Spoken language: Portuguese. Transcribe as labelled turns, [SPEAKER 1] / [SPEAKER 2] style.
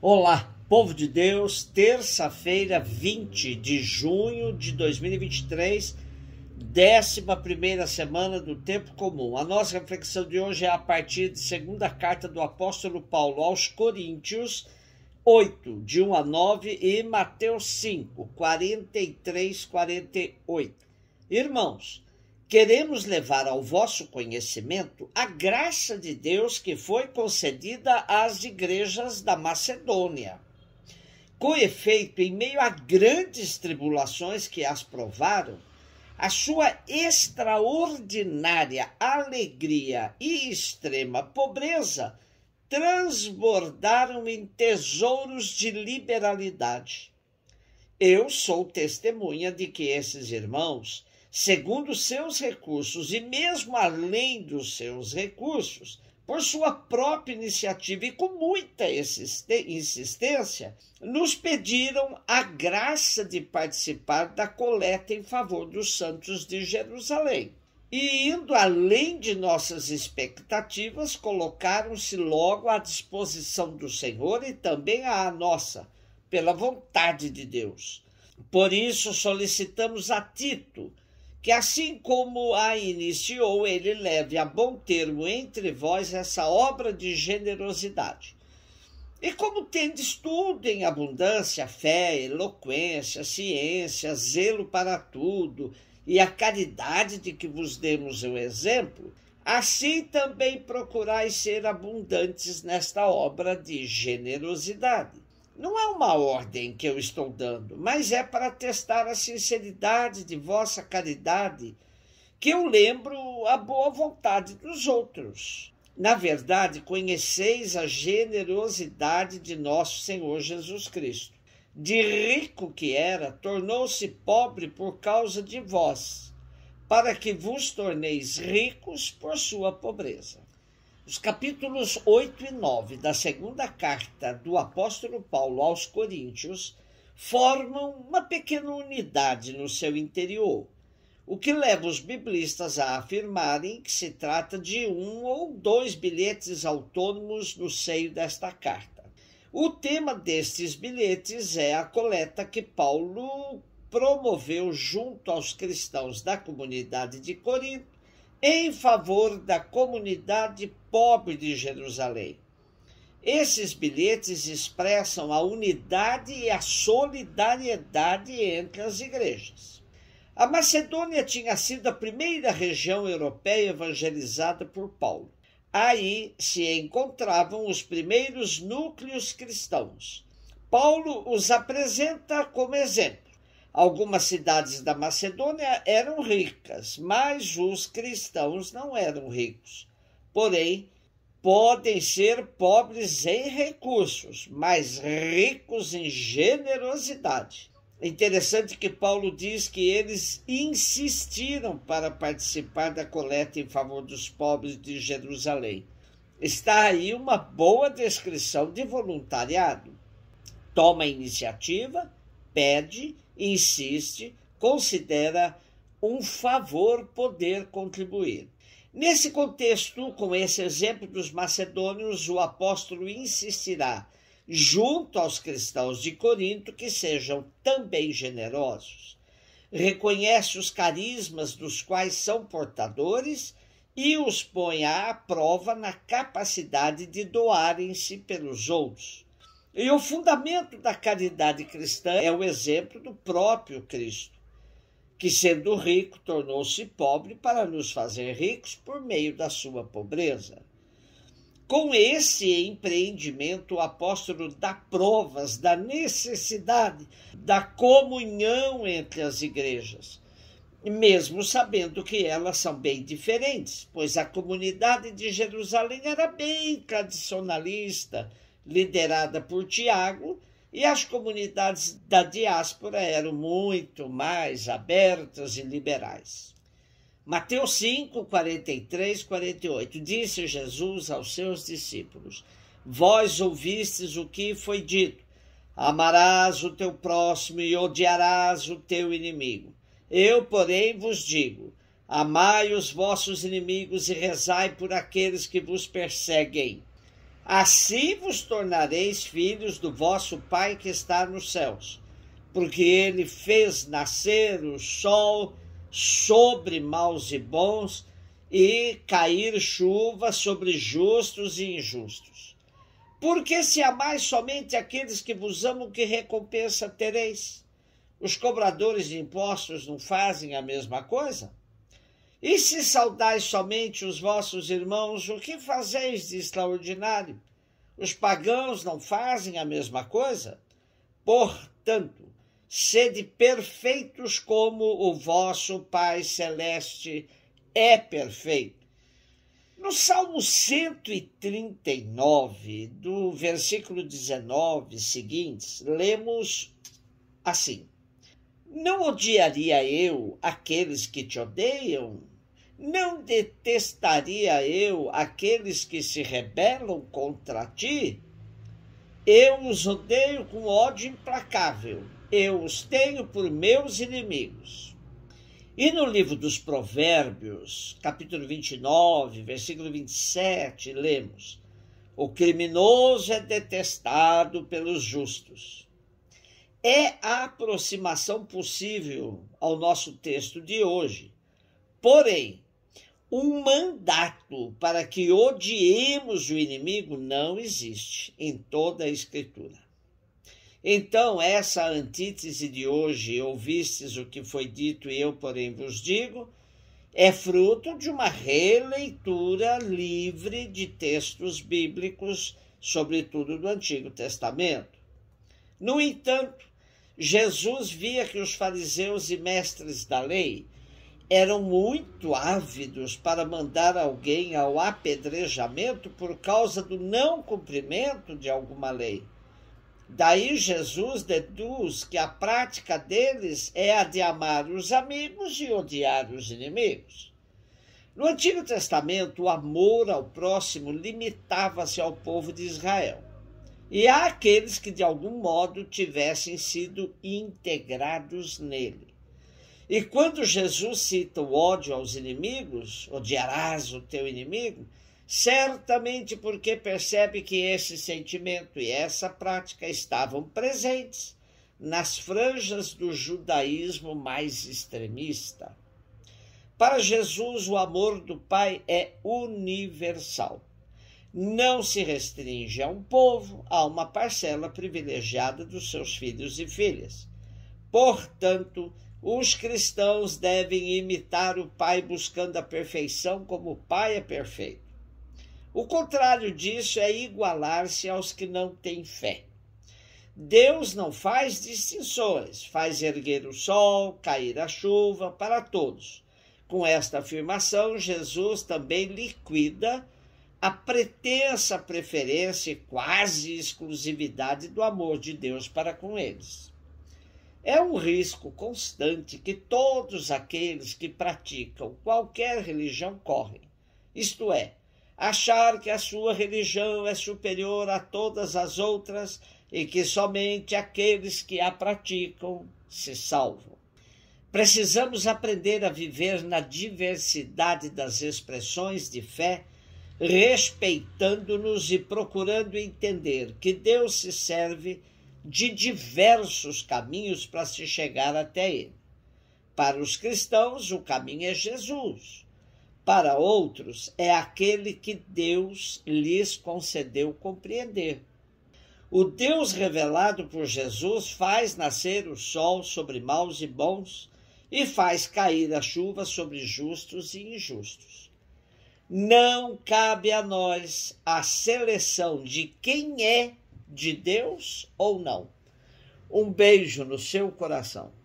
[SPEAKER 1] Olá, povo de Deus, terça-feira, 20 de junho de 2023, 11ª semana do Tempo Comum. A nossa reflexão de hoje é a partir de segunda carta do apóstolo Paulo aos Coríntios, 8, de 1 a 9, e Mateus 5, 43, 48. Irmãos, queremos levar ao vosso conhecimento a graça de Deus que foi concedida às igrejas da Macedônia. Com efeito, em meio a grandes tribulações que as provaram, a sua extraordinária alegria e extrema pobreza transbordaram em tesouros de liberalidade. Eu sou testemunha de que esses irmãos, segundo seus recursos e mesmo além dos seus recursos, por sua própria iniciativa e com muita insistência, nos pediram a graça de participar da coleta em favor dos santos de Jerusalém. E, indo além de nossas expectativas, colocaram-se logo à disposição do Senhor e também à nossa, pela vontade de Deus. Por isso, solicitamos a Tito, que assim como a iniciou, ele leve a bom termo entre vós essa obra de generosidade. E como tendes tudo em abundância, fé, eloquência, ciência, zelo para tudo, e a caridade de que vos demos o exemplo, assim também procurais ser abundantes nesta obra de generosidade. Não é uma ordem que eu estou dando, mas é para testar a sinceridade de vossa caridade, que eu lembro a boa vontade dos outros. Na verdade, conheceis a generosidade de nosso Senhor Jesus Cristo. De rico que era, tornou-se pobre por causa de vós, para que vos torneis ricos por sua pobreza. Os capítulos 8 e 9 da segunda carta do apóstolo Paulo aos Coríntios formam uma pequena unidade no seu interior, o que leva os biblistas a afirmarem que se trata de um ou dois bilhetes autônomos no seio desta carta. O tema destes bilhetes é a coleta que Paulo promoveu junto aos cristãos da comunidade de Corinto em favor da comunidade pobre de Jerusalém. Esses bilhetes expressam a unidade e a solidariedade entre as igrejas. A Macedônia tinha sido a primeira região europeia evangelizada por Paulo. Aí se encontravam os primeiros núcleos cristãos. Paulo os apresenta como exemplo. Algumas cidades da Macedônia eram ricas, mas os cristãos não eram ricos. Porém, podem ser pobres em recursos, mas ricos em generosidade. É interessante que Paulo diz que eles insistiram para participar da coleta em favor dos pobres de Jerusalém. Está aí uma boa descrição de voluntariado. Toma a iniciativa, pede, insiste, considera um favor poder contribuir. Nesse contexto, com esse exemplo dos macedônios, o apóstolo insistirá, junto aos cristãos de Corinto, que sejam também generosos. Reconhece os carismas dos quais são portadores e os põe à prova na capacidade de doarem-se pelos outros. E o fundamento da caridade cristã é o exemplo do próprio Cristo, que, sendo rico, tornou-se pobre para nos fazer ricos por meio da sua pobreza. Com esse empreendimento, o apóstolo dá provas da necessidade da comunhão entre as igrejas, mesmo sabendo que elas são bem diferentes, pois a comunidade de Jerusalém era bem tradicionalista, liderada por Tiago, e as comunidades da diáspora eram muito mais abertas e liberais. Mateus 5, 43, 48. Disse Jesus aos seus discípulos: Vós ouvistes o que foi dito, amarás o teu próximo e odiarás o teu inimigo. Eu, porém, vos digo, amai os vossos inimigos e rezai por aqueles que vos perseguem. Assim vos tornareis filhos do vosso Pai que está nos céus, porque ele fez nascer o sol sobre maus e bons e cair chuva sobre justos e injustos. Porque se amais somente aqueles que vos amam, que recompensa tereis? Os cobradores de impostos não fazem a mesma coisa? E se saudais somente os vossos irmãos, o que fazeis de extraordinário? Os pagãos não fazem a mesma coisa? Portanto, sede perfeitos como o vosso Pai Celeste é perfeito. No Salmo 139, do versículo 19 seguintes, lemos assim: Não odiaria eu aqueles que te odeiam? Não detestaria eu aqueles que se rebelam contra ti? Eu os odeio com ódio implacável, eu os tenho por meus inimigos. E no livro dos Provérbios, capítulo 29, versículo 27, lemos: O criminoso é detestado pelos justos. É a aproximação possível ao nosso texto de hoje. Porém, um mandato para que odiemos o inimigo não existe em toda a Escritura. Então, essa antítese de hoje, ouvistes o que foi dito e eu, porém, vos digo, é fruto de uma releitura livre de textos bíblicos, sobretudo do Antigo Testamento. No entanto, Jesus via que os fariseus e mestres da lei eram muito ávidos para mandar alguém ao apedrejamento por causa do não cumprimento de alguma lei. Daí Jesus deduz que a prática deles é a de amar os amigos e odiar os inimigos. No Antigo Testamento, o amor ao próximo limitava-se ao povo de Israel e àqueles que de algum modo tivessem sido integrados nele. E quando Jesus cita o ódio aos inimigos, odiarás o teu inimigo, certamente porque percebe que esse sentimento e essa prática estavam presentes nas franjas do judaísmo mais extremista. Para Jesus, o amor do Pai é universal. Não se restringe a um povo, a uma parcela privilegiada dos seus filhos e filhas. Portanto, os cristãos devem imitar o Pai buscando a perfeição como o Pai é perfeito. O contrário disso é igualar-se aos que não têm fé. Deus não faz distinções, faz erguer o sol, cair a chuva para todos. Com esta afirmação, Jesus também liquida a pretensa preferência e quase exclusividade do amor de Deus para com eles. É um risco constante que todos aqueles que praticam qualquer religião correm, isto é, achar que a sua religião é superior a todas as outras e que somente aqueles que a praticam se salvam. Precisamos aprender a viver na diversidade das expressões de fé, respeitando-nos e procurando entender que Deus se serve de diversos caminhos para se chegar até ele. Para os cristãos, o caminho é Jesus. Para outros, é aquele que Deus lhes concedeu compreender. O Deus revelado por Jesus faz nascer o sol sobre maus e bons e faz cair a chuva sobre justos e injustos. Não cabe a nós a seleção de quem é de Deus ou não. Um beijo no seu coração.